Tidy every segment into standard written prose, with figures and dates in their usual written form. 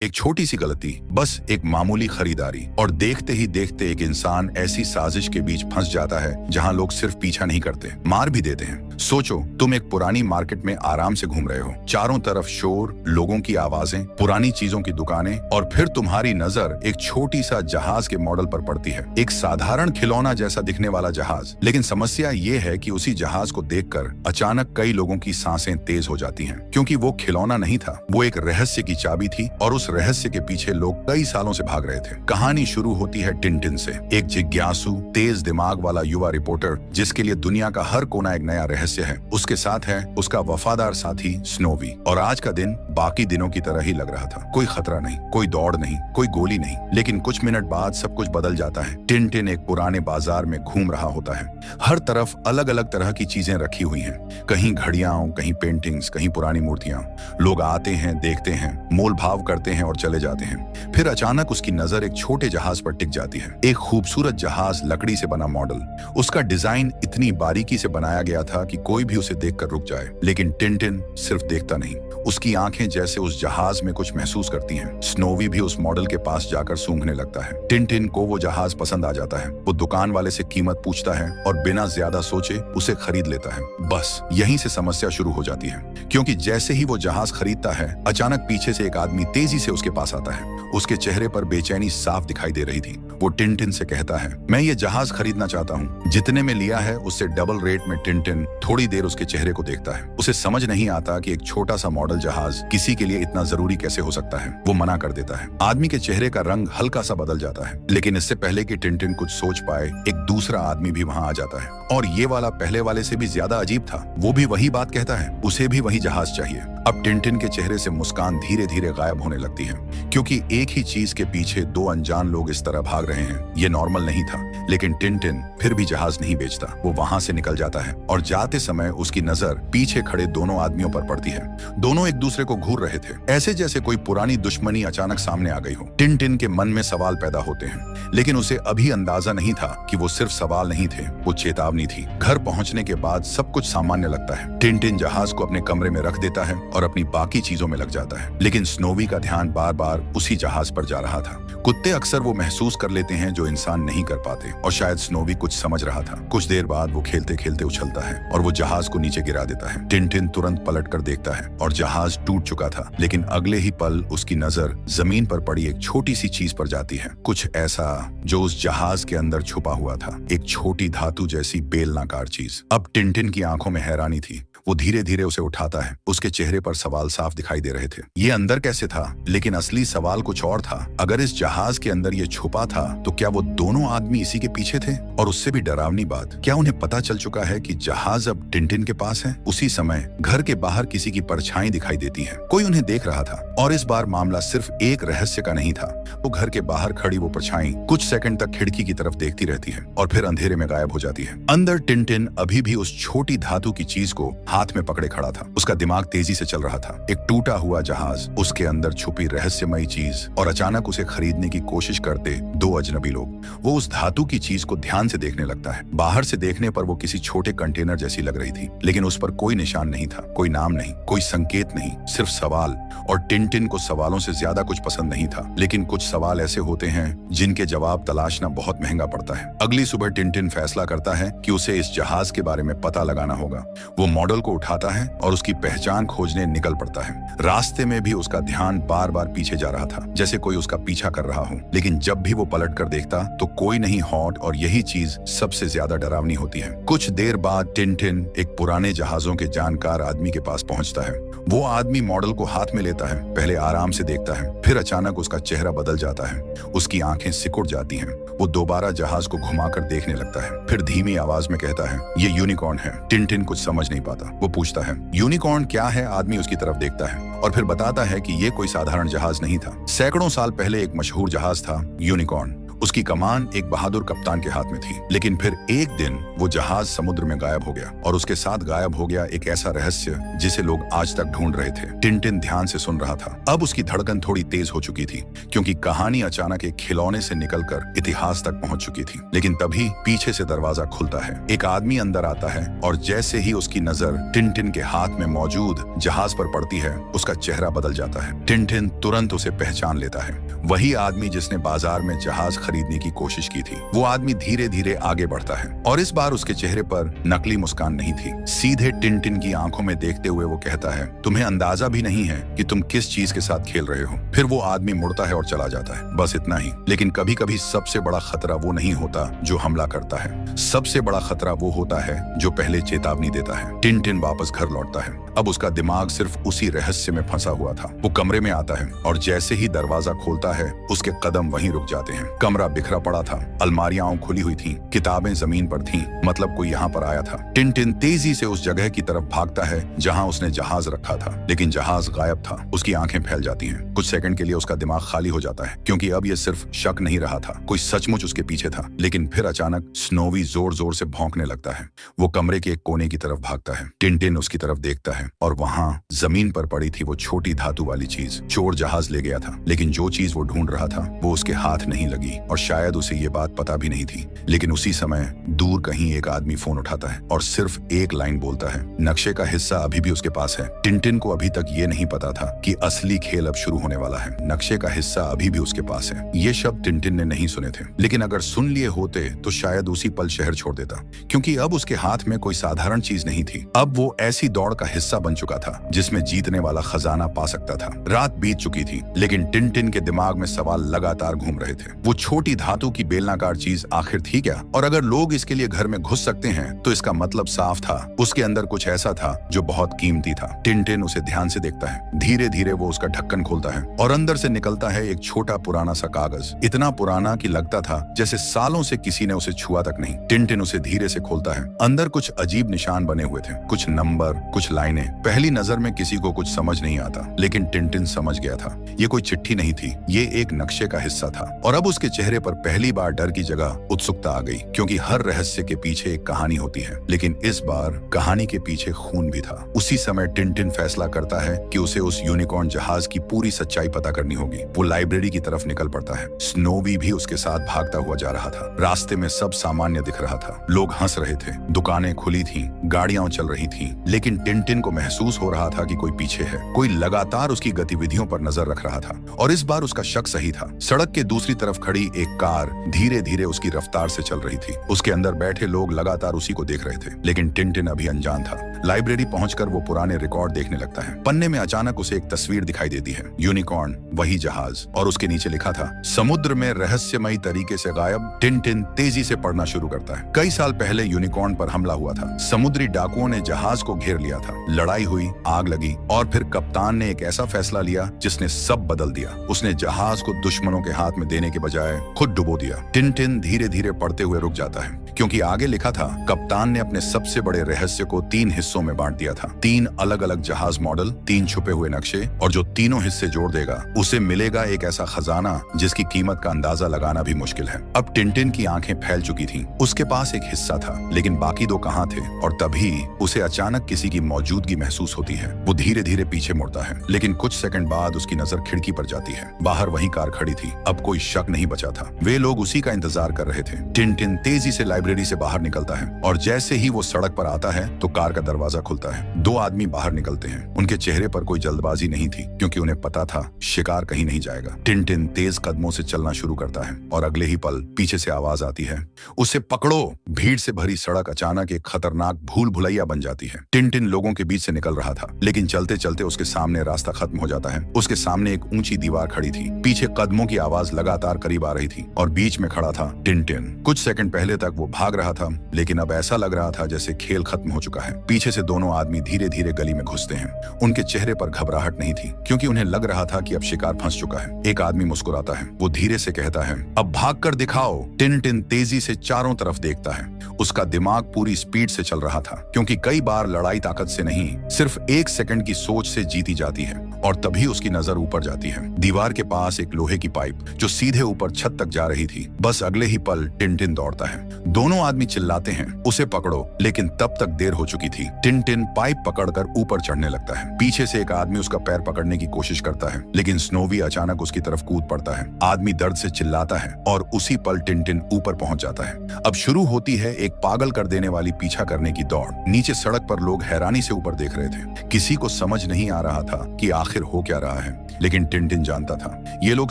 एक छोटी सी गलती, बस एक मामूली खरीदारी, और देखते ही देखते एक इंसान ऐसी साजिश के बीच फंस जाता है जहां लोग सिर्फ पीछा नहीं करते, मार भी देते हैं। सोचो, तुम एक पुरानी मार्केट में आराम से घूम रहे हो, चारों तरफ शोर, लोगों की आवाजें, पुरानी चीजों की दुकानें, और फिर तुम्हारी नजर एक छोटी सा जहाज के मॉडल पर पड़ती है। एक साधारण खिलौना जैसा दिखने वाला जहाज, लेकिन समस्या ये है कि उसी जहाज को देखकर अचानक कई लोगों की सांसें तेज हो जाती हैं, क्योंकि वो खिलौना नहीं था, वो एक रहस्य की चाबी थी, और उस रहस्य के पीछे लोग कई सालों से भाग रहे थे। कहानी शुरू होती है टिनटिन से, एक जिज्ञासु, तेज दिमाग वाला युवा रिपोर्टर जिसके लिए दुनिया का हर कोना एक नया रहस्य है। उसके साथ है उसका वफादार साथी स्नोवी। और आज का दिन बाकी दिनों की तरह ही लग रहा था। कोई खतरा नहीं, कोई दौड़ नहीं, कोई गोली नहीं, लेकिन कुछ मिनट बाद सब कुछ बदल जाता है। टिनटिन एक पुराने बाजार में घूम रहा होता है। हर तरफ अलग अलग तरह की चीजें रखी हुई हैं, कहीं घड़ियां, कहीं पेंटिंग्स, कहीं पुरानी मूर्तियां। लोग आते हैं, देखते हैं, मोल भाव करते हैं और चले जाते हैं। फिर अचानक उसकी नजर एक छोटे जहाज पर टिक जाती है। एक खूबसूरत जहाज, लकड़ी से बना मॉडल। उसका डिजाइन इतनी बारीकी से बनाया गया था कि कोई भी उसे देखकर रुक जाए, लेकिन टिनटिन सिर्फ देखता नहीं, उसकी आंखें जैसे उस जहाज में कुछ महसूस करती हैं। स्नोवी भी उस मॉडल के पास जाकर सूंघने लगता है। टिनटिन को वो जहाज पसंद आ जाता है। वो दुकान वाले से कीमत पूछता है और बिना ज्यादा सोचे उसे खरीद लेता है। बस यहीं से समस्या शुरू हो जाती है, क्योंकि जैसे ही वो जहाज खरीदता है, अचानक पीछे से एक आदमी तेजी से उसके पास आता है। उसके चेहरे पर बेचैनी साफ दिखाई दे रही थी। वो टिनटिन से कहता है, मैं ये जहाज खरीदना चाहता हूँ, जितने में लिया है उससे डबल रेट में। टिनटिन थोड़ी देर उसके चेहरे को देखता है। उसे समझ नहीं आता कि एक छोटा सा मॉडल जहाज किसी के लिए इतना जरूरी कैसे हो सकता है। वो मना कर देता है। आदमी के चेहरे का रंग हल्का सा बदल जाता है, लेकिन इससे पहले कि टिनटिन कुछ सोच पाए, एक दूसरा आदमी भी वहां आ जाता है, और ये वाला पहले वाले से भी ज्यादा अजीब था। वो भी वही बात कहता है, उसे भी वही जहाज चाहिए। अब टिनटिन के चेहरे से मुस्कान धीरे धीरे गायब होने लगती है, क्योंकि एक ही चीज के पीछे दो अनजान लोग इस तरह भाग रहे हैं। ये नॉर्मल नहीं था, लेकिन टिनटिन फिर भी जहाज नहीं बेचता। वो वहां से निकल जाता है, और जाते समय उसकी नजर पीछे खड़े दोनों आदमियों पर पड़ती है। दोनों एक दूसरे को घूर रहे थे, ऐसे जैसे कोई पुरानी दुश्मनी अचानक सामने आ गई हो। टिनटिन के मन में सवाल पैदा होते हैं, लेकिन उसे अभी अंदाजा नहीं था कि वो सिर्फ सवाल नहीं थे, वो चेतावनी थी। घर पहुंचने के बाद सब कुछ सामान्य लगता है। टिनटिन जहाज को अपने कमरे में रख देता है और अपनी बाकी चीजों में लग जाता है, लेकिन स्नोवी का ध्यान बार बार उसी जहाज पर जा रहा था। कुत्ते अक्सर वो महसूस कर लेते हैं जो इंसान नहीं कर पाते, और शायद स्नोवी कुछ समझ रहा था। कुछ देर बाद वो खेलते खेलते उछलता है और वो जहाज को नीचे गिरा देता है। टिनटिन तुरंत पलट कर देखता है और जहाज टूट चुका था, लेकिन अगले ही पल उसकी नजर जमीन पर पड़ी एक छोटी सी चीज पर जाती है। कुछ ऐसा जो उस जहाज के अंदर छुपा हुआ था, एक छोटी धातु जैसी बेलनाकार चीज। अब टिनटिन की आंखों में हैरानी थी। वो धीरे धीरे उसे उठाता है। उसके चेहरे पर सवाल साफ दिखाई दे रहे थे। ये अंदर कैसे था? लेकिन असली सवाल कुछ और था। अगर इस जहाज के अंदर ये छुपा था, तो क्या वो दोनों आदमी इसी के पीछे थे? और उससे भी डरावनी बात, क्या उन्हें पता चल चुका है कि जहाज अब टिनटिन के पास है? उसी समय घर के बाहर किसी की परछाई दिखाई देती है। कोई उन्हें देख रहा था, और इस बार मामला सिर्फ एक रहस्य का नहीं था। वो घर के बाहर खड़ी वो परछाई कुछ सेकंड तक खिड़की की तरफ देखती रहती है और फिर अंधेरे में गायब हो जाती है। अंदर टिनटिन अभी भी उस छोटी धातु की चीज को हाथ में पकड़े खड़ा था। उसका दिमाग तेजी से चल रहा था। एक टूटा हुआ जहाज, उसके अंदर छुपी रहस्यमयी चीज, और अचानक उसे खरीदने की कोशिश करते दो अजनबी लोग। वो उस धातु की चीज को ध्यान से देखने लगता है। बाहर से देखने पर वो किसी छोटे कंटेनर जैसी लग रही थी, लेकिन उस पर कोई निशान नहीं था, कोई नाम नहीं, कोई संकेत नहीं, सिर्फ सवाल। और टिनटिन को सवालों से ज्यादा कुछ पसंद नहीं था, लेकिन कुछ सवाल ऐसे होते हैं जिनके जवाब तलाशना बहुत महंगा पड़ता है। अगली सुबह टिनटिन फैसला करता है कि उसे इस जहाज के बारे में पता लगाना होगा। वो मॉडल को उठाता है और उसकी पहचान खोजने निकल पड़ता है। रास्ते में भी उसका ध्यान बार बार पीछे जा रहा था, जैसे कोई उसका पीछा कर रहा हो, लेकिन जब भी वो पलट कर देखता तो कोई नहीं हॉट, और यही चीज सबसे ज्यादा डरावनी होती है। कुछ देर बाद टिनटिन एक पुराने जहाजों के जानकार आदमी के पास पहुंचता है। वो आदमी मॉडल को हाथ में लेता है, पहले आराम से देखता है, फिर अचानक उसका चेहरा बदल जाता है। उसकी आंखें सिकुड़ जाती हैं। वो दोबारा जहाज को घुमाकर देखने लगता है, फिर धीमी आवाज में कहता है, ये यूनिकॉर्न है। टिनटिन कुछ समझ नहीं पाता। वो पूछता है, यूनिकॉर्न क्या है? आदमी उसकी तरफ देखता है और फिर बताता है कि ये कोई साधारण जहाज नहीं था। सैकड़ों साल पहले एक मशहूर जहाज था, यूनिकॉर्न। उसकी कमान एक बहादुर कप्तान के हाथ में थी। लेकिन फिर एक दिन वो जहाज समुद्र में गायब हो गया और उसके साथ गायब हो गया एक ऐसा रहस्य जिसे लोग आज तक ढूंढ रहे थे। टिनटिन ध्यान से सुन रहा था। अब उसकी धड़कन थोड़ी तेज हो चुकी थी क्योंकि कहानी अचानक एक खिलौने से निकलकर इतिहास तक पहुंच चुकी थी। लेकिन तभी पीछे से दरवाजा खुलता है, एक आदमी अंदर आता है और जैसे ही उसकी नजर टिनटिन के हाथ में मौजूद जहाज पर पड़ती है, उसका चेहरा बदल जाता है। टिनटिन तुरंत उसे पहचान लेता है। वही आदमी जिसने बाजार में जहाज खरीदने की कोशिश की थी। वो आदमी धीरे धीरे आगे बढ़ता है और इस बार उसके चेहरे पर नकली मुस्कान नहीं थी। सीधे टिनटिन की आंखों में देखते हुए वो कहता है, तुम्हें अंदाजा भी नहीं है कि तुम किस चीज के साथ खेल रहे हो। फिर वो आदमी मुड़ता है और चला जाता है, बस इतना ही। लेकिन कभी कभी सबसे बड़ा खतरा वो नहीं होता जो हमला करता है, सबसे बड़ा खतरा वो होता है जो पहले चेतावनी देता है। टिनटिन वापस घर लौटता है। अब उसका दिमाग सिर्फ उसी रहस्य में फंसा हुआ था। वो कमरे में आता है और जैसे ही दरवाजा खोलता है, उसके कदम वहीं रुक जाते हैं। कमरा बिखरा पड़ा था, अलमारियां खुली हुई थीं, किताबें जमीन पर थीं, मतलब कोई यहाँ पर आया था। टिनटिन तेजी से उस जगह की तरफ भागता है जहाँ उसने जहाज रखा था, लेकिन जहाज गायब था। उसकी आंखें फैल जाती हैं। कुछ सेकंड के लिए उसका दिमाग खाली हो जाता है क्योंकि अब ये सिर्फ शक नहीं रहा था, कोई सचमुच उसके पीछे था। लेकिन फिर अचानक स्नोवी जोर जोर से भौंकने लगता है। वो कमरे के एक कोने की तरफ भागता है। टिनटिन उसकी तरफ देखता है और वहां जमीन पर पड़ी थी वो छोटी धातु वाली चीज। चोर जहाज ले गया था, लेकिन जो चीज वो ढूंढ रहा था वो उसके हाथ नहीं लगी और शायद उसे ये बात पता भी नहीं थी। लेकिन उसी समय दूर कहीं एक आदमी फोन उठाता है और सिर्फ एक लाइन बोलता है, नक्शे का हिस्सा अभी भी उसके पास है। टिनटिन को अभी तक ये नहीं पता था कि असली खेल अब शुरू होने वाला है। नक्शे का हिस्सा अभी भी उसके पास है। ये शब्द टिनटिन ने नहीं सुने थे, लेकिन अगर सुन लिए होते तो शायद उसी पल शहर छोड़ देता, क्योंकि अब उसके हाथ में कोई साधारण चीज नहीं थी। अब वो ऐसी दौड़ का हिस्सा बन चुका था जिसमें जीतने वाला खजाना पा सकता था। रात बीत चुकी थी, लेकिन टिनटिन के दिमाग में सवाल लगातार घूम रहे थे। वो छोटी धातु की बेलनाकार चीज आखिर थी क्या? और अगर लोग इसके लिए घर में घुस सकते हैं तो इसका मतलब साफ था, उसके अंदर कुछ ऐसा था जो बहुत कीमती था। टिनटिन उसे ध्यान से देखता है। धीरे धीरे वो उसका ढक्कन खोलता है और अंदर से निकलता है एक छोटा पुराना सा कागज, इतना पुराना कि लगता था जैसे सालों से किसी ने उसे छुआ तक नहीं। टिनटिन उसे धीरे से खोलता है। अंदर कुछ अजीब निशान बने हुए थे, कुछ नंबर, कुछ लाइनें। पहली नजर में किसी को कुछ समझ नहीं आता, लेकिन टिनटिन समझ गया था ये कोई चिट्ठी नहीं थी, ये एक नक्शे का हिस्सा था। और अब उसके चेहरे पर पहली बार डर की जगह उत्सुकता आ गई, क्योंकि हर रहस्य के पीछे एक कहानी होती है, लेकिन इस बार कहानी के पीछे खून भी था। उसी समय टिनटिन फैसला करता है कि उसे उस यूनिकॉर्न जहाज की पूरी सच्चाई पता करनी होगी। वो लाइब्रेरी की तरफ निकल पड़ता है। स्नोवी भी उसके साथ भागता हुआ जा रहा था। रास्ते में सब सामान्य दिख रहा था, लोग हंस रहे थे, दुकानें खुली थीं, गाड़ियां चल रही थीं, लेकिन टिनटिन को महसूस हो रहा था कि कोई पीछे है, कोई लगातार उसकी गतिविधियों पर नजर रख रहा था। और इस बार उसका शक सही था। सड़क के दूसरी तरफ खड़ी एक कार धीरे धीरे उसकी रफ्तार से चल रही थी। उसके अंदर बैठे लोग लगातार उसी को देख रहे थे, लेकिन टिनटिन अभी अनजान था। लाइब्रेरी पहुंचकर वो पुराने रिकॉर्ड देखने लगता है। पन्ने में अचानक उसे एक तस्वीर दिखाई देती है, यूनिकॉर्न, वही जहाज, और उसके नीचे लिखा था, समुद्र में रहस्यमयी तरीके से गायब। टिनटिन तेजी से पढ़ना शुरू करता है। कई साल पहले यूनिकॉर्न पर हमला हुआ था। समुद्री डाकुओं ने जहाज को घेर लिया था। लड़ाई हुई, आग लगी, और फिर कप्तान ने एक ऐसा फैसला लिया जिसने सब बदल दिया। उसने जहाज को दुश्मनों के हाथ में देने के बजाय खुद डुबो दिया। टिनटिन धीरे धीरे पढ़ते हुए रुक जाता है, क्योंकि आगे लिखा था, कप्तान ने अपने सबसे बड़े रहस्य को 3 हिस्सों में बांट दिया था। 3 अलग अलग जहाज मॉडल, 3 छुपे हुए नक्शे, और जो तीनों हिस्से जोड़ देगा उसे मिलेगा एक ऐसा खजाना जिसकी कीमत का अंदाजा लगाना भी मुश्किल है। अब टिनटिन की आंखें फैल चुकी थीं। उसके पास एक हिस्सा था, लेकिन बाकी 2 कहाँ थे? और तभी उसे अचानक किसी की मौजूदगी महसूस होती है। वो धीरे धीरे पीछे मुड़ता है, लेकिन कुछ सेकंड बाद उसकी नजर खिड़की पर जाती है। बाहर वही कार खड़ी थी। अब कोई शक नहीं बचा था, वे लोग उसी का इंतजार कर रहे थे। टिनटिन तेजी से लाइब्रेरी से बाहर निकलता है, और जैसे ही वो सड़क पर आता है तो कार का दरवाजा खुलता है। 2 आदमी बाहर निकलते हैं। उनके चेहरे पर कोई जल्दबाजी नहीं थी, क्योंकि उन्हें पता था शिकार कहीं नहीं जाएगा। टिनटिन तेज कदमों से चलना शुरू करता है, और अगले ही पल पीछे से आवाज आती है, उसे पकड़ो। भीड़ से भरी सड़क अचानक एक खतरनाक भूल भुलैया बन जाती है। टिनटिन लोगों के बीच से निकल रहा था, लेकिन चलते चलते उसके सामने रास्ता खत्म हो जाता है। उसके सामने एक ऊंची दीवार खड़ी थी। पीछे कदमों की आवाज लगातार करीब आ रही थी, और बीच में खड़ा था टिनटिन। कुछ सेकंड पहले तक वो भाग रहा था, लेकिन अब ऐसा लग रहा था जैसे खेल खत्म हो चुका है। पीछे से दोनों आदमी धीरे धीरे गली में घुसते हैं। उनके चेहरे पर घबराहट नहीं थी, क्योंकि उन्हें लग रहा था कि अब शिकार फंस चुका है। एक आदमी मुस्कुराता है। वो धीरे से कहता है, अब भाग कर दिखाओ। टिनटिन तेजी से चारों तरफ देखता है। उसका दिमाग पूरी स्पीड से चल रहा था, क्योंकि कई बार लड़ाई ताकत से नहीं, नहीं, सिर्फ एक सेकंड की सोच से जीती जाती है। और तभी उसकी नजर ऊपर जाती है, दीवार के पास एक लोहे की पाइप जो सीधे ऊपर छत तक जा रही थी। बस अगले ही पल टिनटिन दौड़ता है। दोनों आदमी चिल्लाते हैं, उसे पकड़ो, लेकिन तब तक देर हो चुकी थी। टिनटिन पाइप पकड़कर ऊपर चढ़ने लगता है। पीछे से एक आदमी उसका पैर पकड़ने की कोशिश करता है, लेकिन स्नोवी अचानक उसकी तरफ कूद पड़ता है। आदमी दर्द से चिल्लाता है और उसी पल टिनटिन ऊपर पहुंच जाता है। अब शुरू होती है एक पागल कर देने वाली पीछा करने की दौड़। नीचे सड़क पर लोग हैरानी से ऊपर देख रहे थे। किसी को समझ नहीं आ रहा था कि आखिर हो क्या रहा है, लेकिन टिनटिन जानता था ये लोग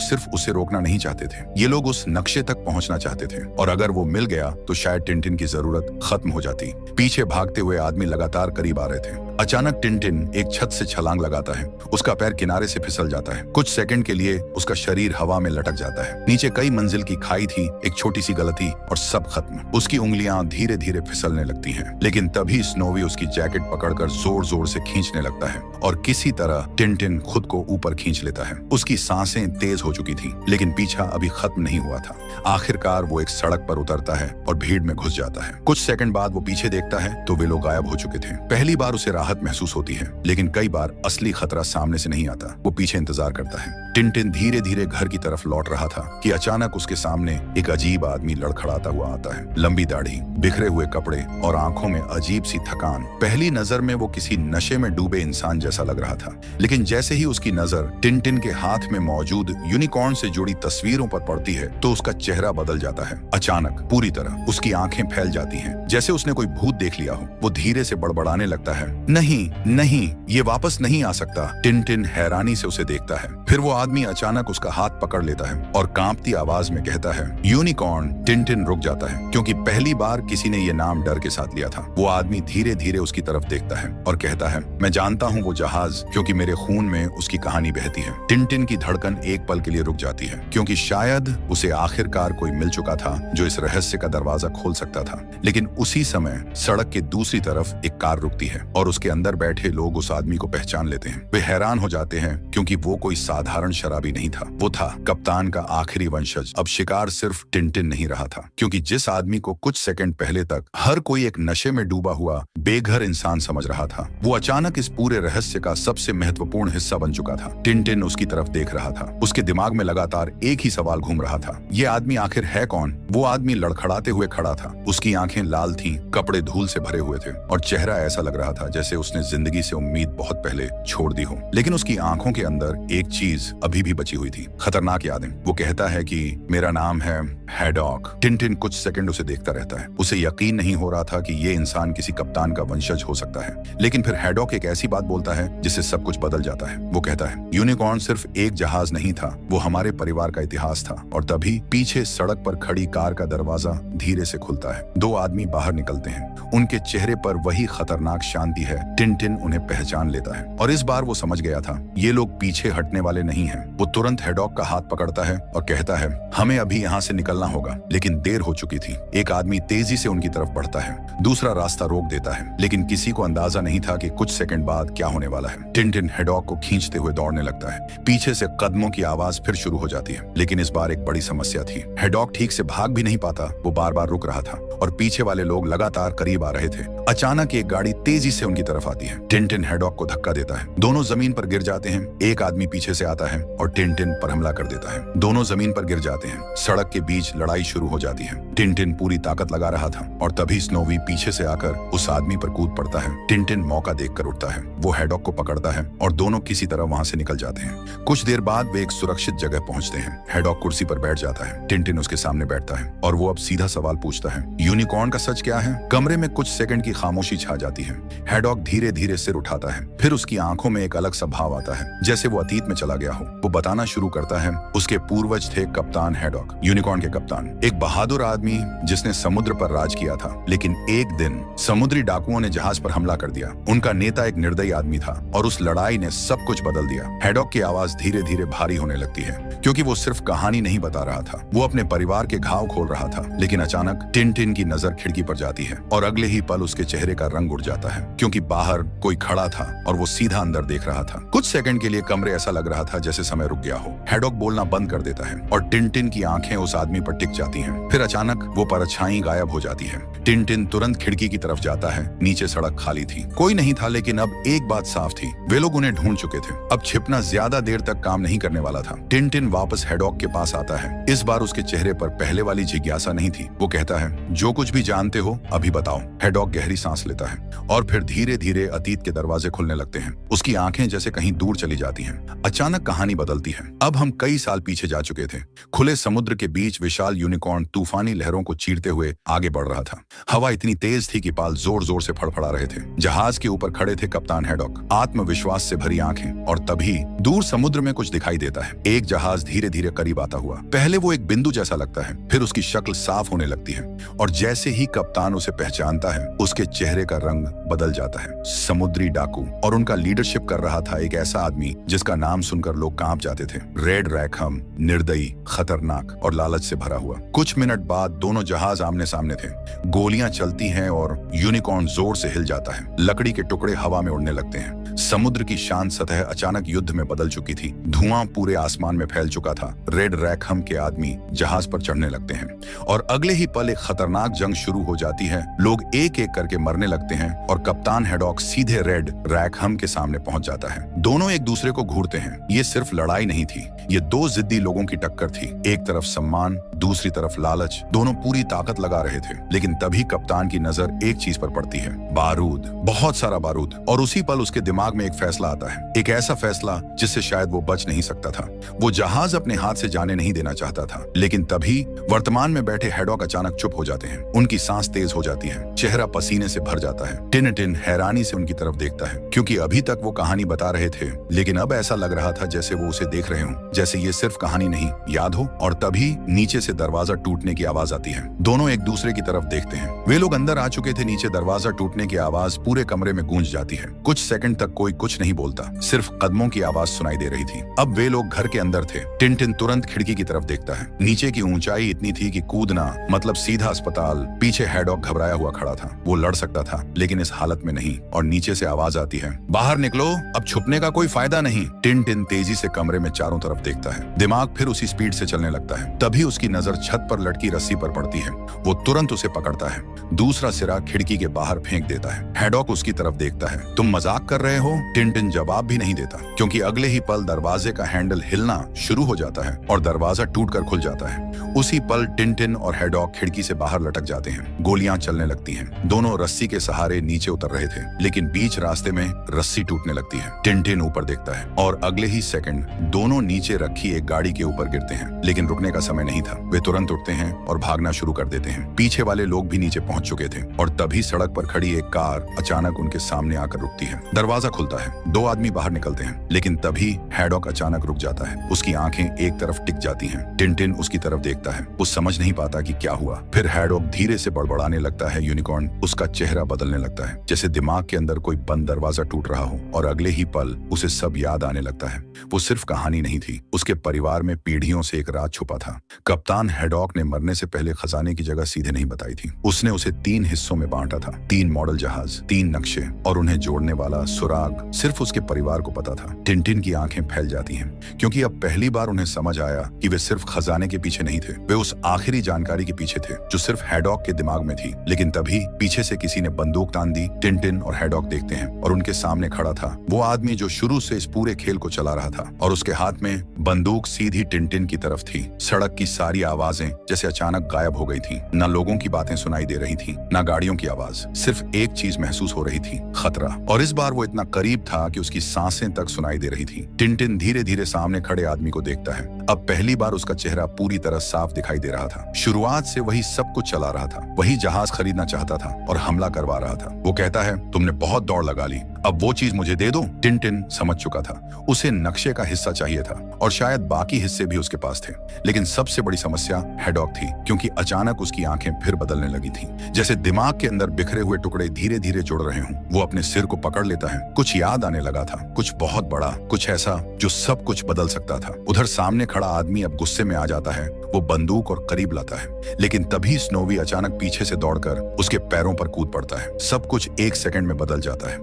सिर्फ उसे रोकना नहीं चाहते थे, ये लोग उस नक्शे तक पहुंचना चाहते थे। और अगर वो मिल गया तो शायद टिनटिन की जरूरत खत्म हो जाती। पीछे भागते हुए आदमी लगातार करीब आ रहे थे। अचानक टिनटिन एक छत से छलांग लगाता है। उसका पैर किनारे से फिसल जाता है। कुछ सेकंड के लिए उसका शरीर हवा में लटक जाता है। नीचे कई मंजिल की खाई थी, एक छोटी सी गलती और सब खत्म। उसकी उंगलियां धीरे धीरे फिसलने लगती हैं, लेकिन तभी स्नोवी उसकी जैकेट पकड़कर जोर जोर से खींचने लगता है और किसी तरह टिनटिन खुद को ऊपर खींच लेता है। उसकी सांसें तेज हो चुकी थी, लेकिन पीछा अभी खत्म नहीं हुआ था। आखिरकार वो एक सड़क पर उतरता है और भीड़ में घुस जाता है। कुछ सेकंड बाद वो पीछे देखता है तो वे लोग गायब हो चुके थे। पहली बार उसे राहत महसूस होती है, लेकिन कई बार असली खतरा सामने से नहीं आता। वो पीछे इंतजार करता है। टिनटिन धीरे धीरे घर की तरफ लौट रहा था कि अचानक उसके सामने एक अजीब आदमी लड़खड़ाता हुआ आता है। लंबी दाढ़ी, बिखरे हुए कपड़े और आंखों में अजीब सी थकान। पहली नजर में वो किसी नशे में डूबे इंसान जैसा लग रहा था, लेकिन जैसे ही उसकी नजर टिनटिन के हाथ में मौजूद यूनिकॉर्न से जुड़ी तस्वीरों पर पड़ती है तो उसका चेहरा बदल जाता है। अचानक पूरी तरह उसकी आंखें फैल जाती हैं, जैसे उसने कोई भूत देख लिया हो। वो धीरे से बड़बड़ाने लगता है, नहीं नहीं, ये वापस नहीं आ सकता। टिनटिन हैरानी से उसे देखता है। फिर वो आदमी अचानक उसका हाथ पकड़ लेता है और कांपती आवाज में कहता है, यूनिकॉर्न। टिनटिन रुक जाता है, क्योंकि पहली बार किसी ने ये नाम डर के साथ लिया था। वो आदमी धीरे धीरे उसकी तरफ देखता है और कहता है, मैं जानता हूँ वो जहाज, क्योंकि मेरे खून में उसकी कहानी बहती है। टिनटिन की धड़कन एक पल के लिए रुक जाती है, क्योंकि शायद उसे आखिरकार कोई मिल चुका था जो इस रहस्य का दरवाजा खोल सकता था। लेकिन उसी समय सड़क के दूसरी तरफ एक कार रुकती है और उसके अंदर बैठे लोग उस आदमी को पहचान लेते हैं। वे हैरान हो जाते हैं, क्योंकि वो कोई साधारण शराबी नहीं था। वो था कप्तान का आखिरी वंशज। अब शिकार सिर्फ टिनटिन नहीं रहा था, क्योंकि जिस आदमी को कुछ सेकंड पहले तक हर कोई एक नशे में डूबा हुआ बेघर इंसान समझ रहा था, वो अचानक इस पूरे रहस्य का सबसे महत्वपूर्ण हिस्सा बन चुका था। टिनटिन उसकी तरफ देख रहा था। उसके दिमाग में लगातार एक ही सवाल घूम रहा था, ये आदमी आखिर है कौन? वो आदमी लड़खड़ाते हुए खड़ा था। उसकी आंखें लाल थीं, कपड़े धूल से भरे हुए थे और चेहरा ऐसा लग रहा था जैसे उसने जिंदगी से उम्मीद बहुत पहले छोड़ दी हो। लेकिन उसकी आंखों के अंदर एक चीज अभी भी बची हुई थी, खतरनाक यादें। वो कहता है कि मेरा नाम है हैडॉक। टिनटिन कुछ सेकंड उसे देखता रहता है। उसे यकीन नहीं हो रहा था कि ये इंसान किसी कप्तान का वंशज हो सकता है। लेकिन फिर हैडॉक एक ऐसी बात बोलता है जिससे सब कुछ बदल जाता है। वो कहता है, यूनिकॉर्न सिर्फ एक जहाज नहीं था, वो हमारे परिवार का इतिहास था। और तभी पीछे सड़क पर खड़ी कार का दरवाजा धीरे से खुलता है। दो आदमी बाहर निकलते हैं। उनके चेहरे पर वही खतरनाक शांति है। टिनटिन उन्हें पहचान लेता है और इस बार वो समझ गया था ये लोग पीछे हटने वाले नहीं हैं। वो तुरंत हैडॉक का हाथ पकड़ता है और कहता है, हमें अभी यहाँ से निकलना होगा। लेकिन देर हो चुकी थी। एक आदमी तेजी से उनकी तरफ बढ़ता है, दूसरा रास्ता रोक देता है, लेकिन किसी को अंदाजा नहीं था कि कुछ सेकंड बाद क्या होने वाला है। टिनटिन हैडॉक को खींचते हुए दौड़ने लगता है। पीछे से कदमों की आवाज फिर शुरू हो जाती है, लेकिन इस बार एक बड़ी समस्या थी। हैडॉक ठीक से भाग भी नहीं पाता। वो बार बार रुक रहा था और पीछे वाले लोग लगातार करीब आ रहे थे। अचानक एक गाड़ी तेजी से उनकी तरफ आती है। टिनटिन हैडॉक को धक्का देता है। दोनों जमीन पर गिर जाते हैं। एक आदमी पीछे से आता है और टिनटिन पर हमला कर देता है। दोनों जमीन पर गिर जाते हैं। सड़क के बीच लड़ाई शुरू हो जाती है। टिनटिन पूरी ताकत लगा रहा था और तभी स्नोवी पीछे से आकर उस आदमी पर कूद पड़ता है। टिनटिन मौका देखकर उठता है। वो हैडॉक को पकड़ता है और दोनों किसी तरह वहां से निकल जाते हैं। कुछ देर बाद वे एक सुरक्षित जगह पहुंचते हैं। हैडॉक कुर्सी पर बैठ जाता है। टिनटिन उसके सामने बैठता है और वो अब सीधा सवाल पूछता है, यूनिकॉर्न का सच क्या है? कमरे में कुछ सेकंड की खामोशी छा जाती है। हैडॉक धीरे धीरे सिर उठाता है। फिर उसकी आंखों में एक अलग सा भाव आता है, जैसे वो अतीत में चला गया हो। वो बताना शुरू करता है, उसके पूर्वज थे कप्तान हैडॉक, यूनिकॉर्न के कप्तान, एक बहादुर आदमी जिसने समुद्र पर राज किया था। लेकिन एक दिन समुद्री डाकुओं ने जहाज पर हमला कर दिया। उनका नेता एक निर्दयी आदमी था और उस लड़ाई ने सब कुछ बदल दिया। हैडॉक की आवाज धीरे धीरे भारी होने लगती है, क्योंकि वो सिर्फ कहानी नहीं बता रहा था, वो अपने परिवार के घाव खोल रहा था। लेकिन अचानक टिनटिन की नजर खिड़की पर जाती है और अगले ही पल उसके चेहरे का रंग उड़ जाता है, क्योंकि बाहर कोई खड़ा था और वो सीधा अंदर देख रहा था। कुछ सेकंड के लिए कमरे ऐसा लग रहा था जैसे समय रुक गया हो। हैडॉक बोलना बंद कर देता है और टिनटिन की आंखें उस आदमी पर टिक जाती हैं। फिर अचानक अचानक वो परछाई गायब हो जाती है। टिनटिन तुरंत खिड़की की तरफ जाता है। नीचे सड़क खाली थी, कोई नहीं था, लेकिन अब एक बात साफ थी, वे लोग उन्हें ढूंढ चुके थे। अब छिपना ज्यादा देर तक काम नहीं करने वाला था। टिनटिन वापस हैडॉक के पास आता है। इस बार उसके चेहरे पर पहले वाली जिज्ञासा नहीं थी। वो कहता है, जो कुछ भी जानते हो अभी बताओ। हैडॉक गहरी सांस लेता है और फिर धीरे धीरे अतीत के दरवाजे खुलने लगते हैं। उसकी आंखें जैसे कहीं दूर चली जाती हैं। अचानक कहानी बदलती है। अब हम कई साल पीछे जा चुके थे। खुले समुद्र के बीच विशाल यूनिकॉर्न तूफानी लहरों को चीरते हुए आगे बढ़ रहा था। हवा इतनी तेज थी कि बाल जोर जोर से फड़फड़ा रहे थे। जहाज के ऊपर खड़े थे कप्तान हैडॉक, आत्मविश्वास से भरी आंखें। और तभी दूर समुद्र में कुछ दिखाई देता है। एक जहाज धीरे धीरे करीब आता हुआ। पहले वो एक बिंदु जैसा लगता है, फिर उसकी शक्ल साफ होने लगती है और जैसे ही कप्तान उसे पहचानता है, उसके चेहरे का रंग बदल जाता है। समुद्री डाकू, और उनका लीडरशिप कर रहा था एक ऐसा आदमी जिसका नाम सुनकर लोग कांप जाते थे। रेड रैकहम, निर्दयी, खतरनाक और लालच से भरा हुआ। कुछ मिनट बाद दोनों जहाज आमने सामने थे। गोलियां चलती हैं और यूनिकॉर्न जोर से हिल जाता है। लकड़ी के टुकड़े हवा में उड़ने लगते हैं। समुद्र की शांत सतह अचानक युद्ध में बदल चुकी थी। धुआं पूरे आसमान में फैल चुका था। रेड रैकहम के आदमी जहाज पर चढ़ने लगते हैं और अगले ही पल एक खतरनाक जंग शुरू हो जाती है। लोग एक एक करके मरने लगते हैं और कप्तान हैडॉक सीधे रेड रैकहम के सामने पहुंच जाता है। दोनों एक दूसरे को घूरते हैं। ये सिर्फ लड़ाई नहीं थी, ये दो जिद्दी लोगों की टक्कर थी। एक तरफ सम्मान, दूसरी तरफ लालच। दोनों पूरी ताकत लगा रहे थे। लेकिन तभी कप्तान की नजर एक चीज पर पड़ती है, बारूद, बहुत सारा बारूद। और उसी पल उसके दिमाग में एक फैसला आता है, एक ऐसा फैसला जिससे शायद वो बच नहीं सकता था। वो जहाज अपने हाथ से जाने नहीं देना चाहता था। लेकिन तभी वर्तमान में बैठे हैडॉक अचानक चुप हो जाते हैं। उनकी सांस तेज हो जाती है, चेहरा पसीने से भर जाता है। टिनटिन हैरानी से उनकी तरफ देखता है, क्योंकि अभी तक वो कहानी बता रहे थे, लेकिन अब ऐसा लग रहा था जैसे वो उसे देख रहे हों, जैसे ये सिर्फ कहानी नहीं, याद हो। और तभी नीचे से दरवाजा टूटने की आवाज आती है। दोनों एक दूसरे की तरफ देखते हैं। वे लोग अंदर आ चुके थे। नीचे दरवाजा टूटने की आवाज पूरे कमरे में गूंज जाती है। कुछ सेकंड तक कोई कुछ नहीं बोलता, सिर्फ कदमों की आवाज सुनाई दे रही थी। अब वे लोग घर के अंदर थे। टिनटिन तुरंत खिड़की की तरफ देखता है। नीचे की ऊंचाई इतनी थी कि कूदना मतलब सीधा अस्पताल। पीछे हैडॉक घबराया हुआ खड़ा था। वो लड़ सकता था, लेकिन इस हालत में नहीं। और नीचे से आवाज आती है, बाहर निकलो, अब छुपने का कोई फायदा नहीं। टिनटिन तेजी से कमरे में चारों तरफ देखता है। दिमाग फिर उसी स्पीड से चलने लगता है। तभी उसकी नजर छत पर लटकी रस्सी पर पड़ती है। वो तुरंत उसे पकड़ता है, दूसरा सिरा खिड़की के बाहर फेंक देता है। हैडॉक उसकी तरफ देखता है। तुम मजाक कर रहे हो? टिनटिन जवाब भी नहीं देता, क्योंकि अगले ही पल दरवाजे का हैंडल हिलना शुरू हो जाता है और दरवाजा टूटकर खुल जाता है। उसी पल टिनटिन और हैडॉक खिड़की से बाहर लटक जाते हैं। गोलियां चलने लगती हैं। दोनों रस्सी के सहारे नीचे उतर रहे थे, लेकिन बीच रास्ते में रस्सी टूटने लगती है। टिनटिन ऊपर देखता है और अगले ही सेकंड दोनों नीचे रखी एक गाड़ी के ऊपर गिरते हैं। लेकिन रुकने का समय नहीं था। वे तुरंत उठते हैं और भागना शुरू कर देते हैं। पीछे वाले लोग भी नीचे पहुंच चुके थे और तभी सड़क पर खड़ी एक कार अचानक उनके सामने आकर रुकती है। दरवाजा खुलता है। दो आदमी बाहर निकलते हैं, लेकिन तभी हैडॉक अचानक रुक जाता है। उसकी आंखें एक तरफ टिक जाती हैं। टिनटिन उसकी तरफ देखता है। वो समझ नहीं पाता कि क्या हुआ। फिर हैडॉक धीरे से बड़बड़ाने लगता है। यूनिकॉर्न, उसका चेहरा बदलने लगता है, जैसे दिमाग के अंदर कोई बंद दरवाजा टूट रहा हो। और अगले ही पल उसे सब याद आने लगता है। वो सिर्फ कहानी नहीं थी, उसके परिवार में पीढ़ियों से एक राज छुपा था। कप्तान हैडॉक ने मरने से पहले खजाने की जगह सीधे नहीं बताई थी। उसने उसे 3 हिस्सों में बांटा था। 3 मॉडल जहाज, 3 नक्शे, और उन्हें जोड़ने वाला सुराग सिर्फ उसके परिवार को पता था। टिनटिन की आंखें फैल जाती हैं, क्योंकि अब पहली बार उन्हें समझ आया कि वे सिर्फ खजाने के पीछे नहीं थे। वे उस आखिरी जानकारी के पीछे थे जो सिर्फ हैडॉक के दिमाग में थी। लेकिन तभी पीछे से किसी ने बंदूक तान दी। टिनटिन और हैडॉक देखते हैं और उनके सामने खड़ा था वो आदमी जो शुरू से इस पूरे खेल को चला रहा था, और उसके हाथ में बंदूक सीधी टिनटिन की तरफ थी। सड़क की सारी आवाजें जैसे अचानक गायब हो गई थी। न लोगों की बातें सुनाई दे रही थी, न गाड़ियों की आवाज। सिर्फ एक चीज महसूस हो रही थी, खतरा। और इस बार वो इतना करीब था कि उसकी सांसें तक सुनाई दे रही थी। टिनटिन धीरे धीरे सामने खड़े आदमी को देखता है। अब पहली बार उसका चेहरा पूरी तरह साफ दिखाई दे रहा था। शुरुआत से वही सब कुछ चला रहा था, वही जहाज खरीदना चाहता था और हमला करवा रहा था। वो कहता है, तुमने बहुत दौड़ लगा ली, अब वो चीज मुझे दे दो। टिनटिन समझ चुका था, उसे नक्शे का हिस्सा चाहिए था और शायद बाकी हिस्से भी उसके पास थे। लेकिन सबसे बड़ी समस्या हैडॉक थी, क्योंकि अचानक उसकी आंखें फिर बदलने लगी थी, जैसे दिमाग के अंदर बिखरे हुए टुकड़े धीरे धीरे जुड़ रहे हों। वो अपने सिर को पकड़ लेता है। कुछ याद आने लगा था, कुछ बहुत बड़ा, कुछ ऐसा जो सब कुछ बदल सकता था। उधर सामने खड़ा आदमी अब गुस्से में आ जाता है। वो बंदूक और करीब लाता है, लेकिन तभी स्नोवी अचानक पीछे से दौड़कर उसके पैरों पर कूद पड़ता है। सब कुछ एक सेकंड में बदल जाता है।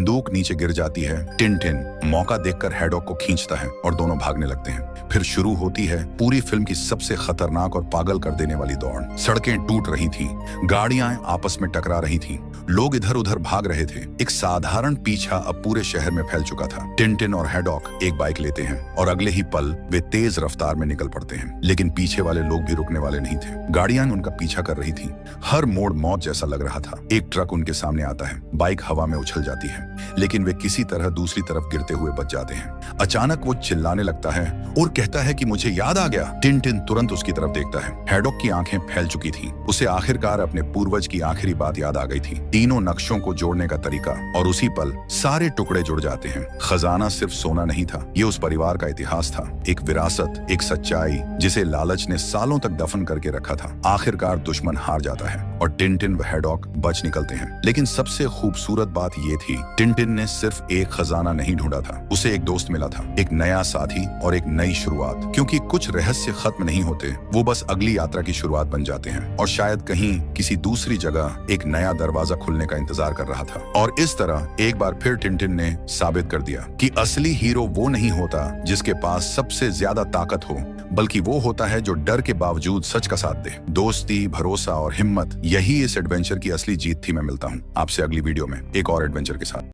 बंदूक नीचे गिर जाती है। टिनटिन मौका देखकर हैडॉक को खींचता है और दोनों भागने लगते हैं। फिर शुरू होती है पूरी फिल्म की सबसे खतरनाक और पागल कर देने वाली दौड़। सड़कें टूट रही थीं, गाड़ियां आपस में टकरा रही थीं, लोग इधर उधर भाग रहे थे। एक साधारण पीछा अब पूरे शहर में फैल चुका था। टिनटिन और हैडॉक एक बाइक लेते हैं और अगले ही पल वे तेज रफ्तार में निकल पड़ते हैं। लेकिन पीछे वाले लोग भी रुकने वाले नहीं थे। गाड़ियां उनका पीछा कर रही थीं। हर मोड़ मौत जैसा लग रहा था। एक ट्रक उनके सामने आता है, बाइक हवा में उछल जाती है, लेकिन वे किसी तरह दूसरी तरफ गिरते हुए बच जाते हैं। अचानक वो चिल्लाने लगता है और कहता है कि मुझे याद आ गया। टिनटिन तुरंत उसकी तरफ देखता है। हैडॉक की आंखें फैल चुकी थीं। उसे आखिरकार अपने पूर्वज की आखिरी बात याद आ गई थी, तीनों नक्शों को जोड़ने का तरीका। और उसी पल सारे टुकड़े जुड़ जाते हैं। खजाना सिर्फ सोना नहीं था, ये उस परिवार का इतिहास था, एक विरासत, एक सच्चाई जिसे लालच ने सालों तक दफन करके रखा था। आखिरकार दुश्मन हार जाता है और टिनटिन व हैडॉक बच निकलते हैं। लेकिन सबसे खूबसूरत बात ये थी, टिनटिन ने सिर्फ एक खजाना नहीं ढूंढा था, उसे एक दोस्त मिला था, एक नया साथी और एक नई शुरुआत। क्योंकि कुछ रहस्य खत्म नहीं होते, वो बस अगली यात्रा की शुरुआत बन जाते हैं। और शायद कहीं किसी दूसरी जगह एक नया दरवाजा खुलने का इंतजार कर रहा था। और इस तरह एक बार फिर टिनटिन ने साबित कर दिया कि असली हीरो वो नहीं होता जिसके पास सबसे ज्यादा ताकत हो, बल्कि वो होता है जो डर के बावजूद सच का साथ दे। दोस्ती, भरोसा और हिम्मत, यही इस एडवेंचर की असली जीत थी। मैं मिलता हूँ आपसे अगली वीडियो में एक और एडवेंचर के साथ।